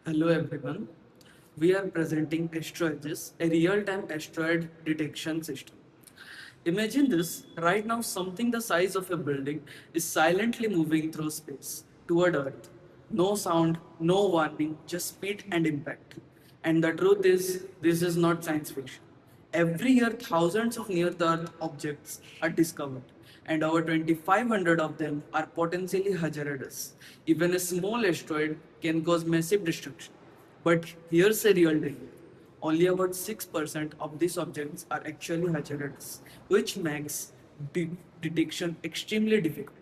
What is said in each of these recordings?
Hello everyone. We are presenting AstroAegis, a real-time asteroid detection system. Imagine this, right now something the size of a building is silently moving through space toward Earth. No sound, no warning, just speed and impact. And the truth is, this is not science fiction. Every year, thousands of near the Earth objects are discovered, and over 2,500 of them are potentially hazardous. Even a small asteroid can cause massive destruction. But here's a real danger. Only about 6% of these objects are actually hazardous, which makes detection extremely difficult.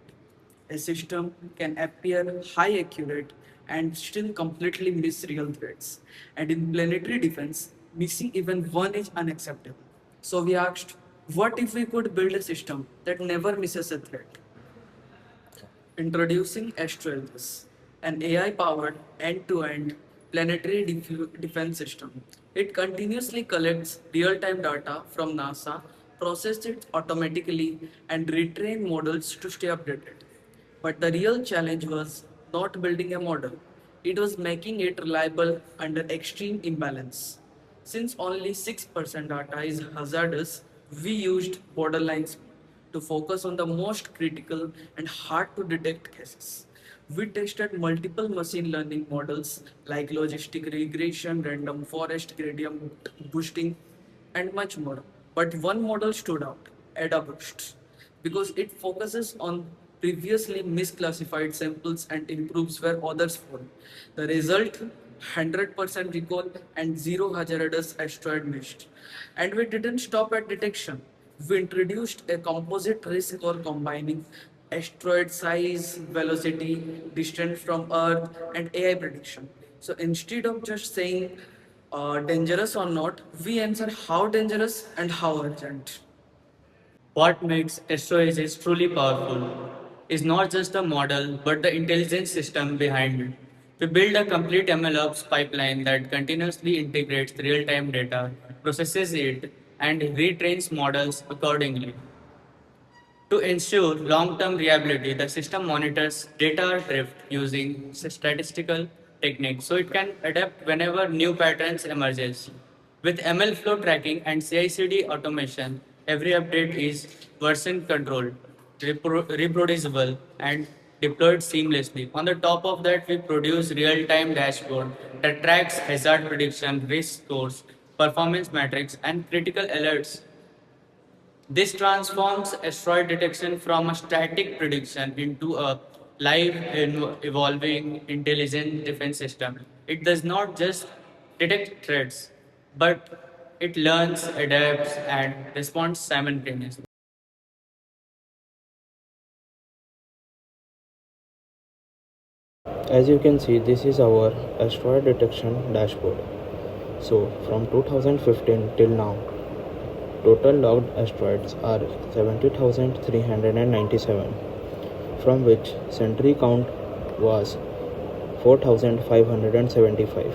A system can appear high accurate and still completely miss real threats. And in planetary defense, missing even one is unacceptable. So we asked, what if we could build a system that never misses a threat? Introducing Astralis, an AI-powered end-to-end planetary defense system. It continuously collects real-time data from NASA, processes it automatically, and retrain models to stay updated. But the real challenge was not building a model. It was making it reliable under extreme imbalance. Since only 6% data is hazardous, we used borderline speed to focus on the most critical and hard to detect cases. We tested multiple machine learning models like logistic regression, random forest gradient boosting, and much more. But one model stood out, AdaBoost, because it focuses on previously misclassified samples and improves where others fall. The result 100% recall and zero hazardous asteroid missed. And we didn't stop at detection. We introduced a composite risk score combining asteroid size, velocity, distance from Earth, and AI prediction. So instead of just saying dangerous or not, we answer how dangerous and how urgent. What makes SOAS truly powerful is not just the model, but the intelligence system behind it. We build a complete MLOps pipeline that continuously integrates real-time data, processes it, and retrains models accordingly. To ensure long-term reliability, the system monitors data drift using statistical techniques so it can adapt whenever new patterns emerges. With ML flow tracking and CI/CD automation, every update is version controlled, reproducible, and deployed seamlessly. On the top of that, we produce real-time dashboard that tracks hazard prediction, risk scores, performance metrics, and critical alerts. This transforms asteroid detection from a static prediction into a live evolving intelligent defense system. It does not just detect threats, but it learns, adapts, and responds simultaneously. As you can see, this is our asteroid detection dashboard. So from 2015 till now, total logged asteroids are 70,397, from which Sentry count was 4,575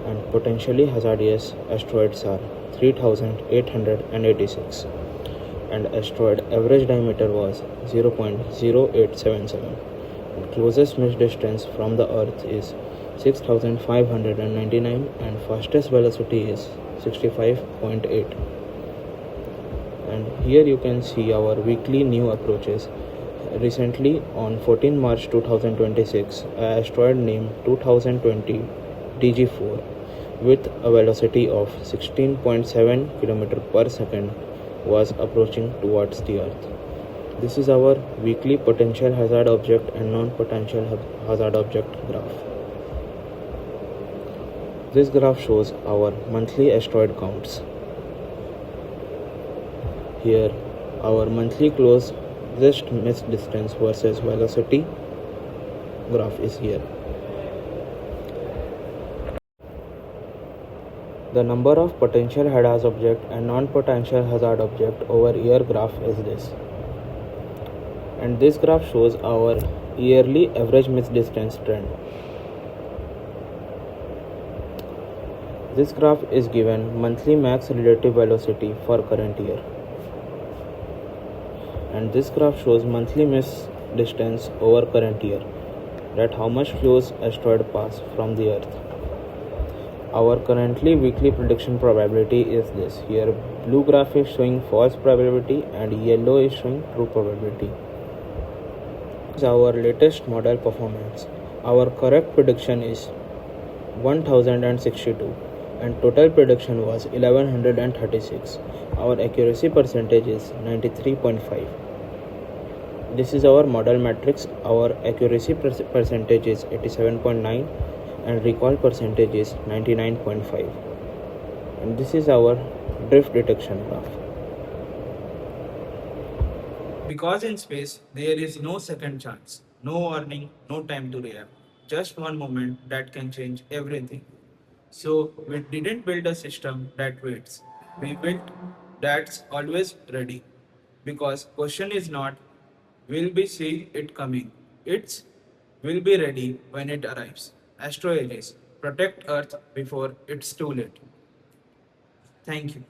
and potentially hazardous asteroids are 3,886 and asteroid average diameter was 0.0877 and closest missed distance from the earth is 6,599 and fastest velocity is 65.8. And here you can see our weekly new approaches. Recently on 14 March 2026, an asteroid named 2020 DG4 with a velocity of 16.7 km per second was approaching towards the earth. This is our weekly potential hazard object and non-potential hazard object graph. This graph shows our monthly asteroid counts. Here, our monthly closest missed distance versus velocity graph is here. The number of potential hazard object and non-potential hazard object over year graph is this. And this graph shows our yearly average missed distance trend. This graph is given monthly max relative velocity for current year. And this graph shows monthly miss distance over current year, that how much flows asteroid pass from the earth. Our currently weekly prediction probability is this. Here blue graph is showing false probability and yellow is showing true probability. This is our latest model performance. Our correct prediction is 1062 and total prediction was 1136. Our accuracy percentage is 93.5. This is our model matrix. Our accuracy percentage is 87.9 and recall percentage is 99.5. And this is our drift detection graph. Because in space, there is no second chance, no warning, no time to react. Just one moment that can change everything. So, we didn't build a system that waits. We built that's always ready. Because question is not, will we see it coming? It's, will be ready when it arrives. Astro Ages, protect Earth before it's too late. Thank you.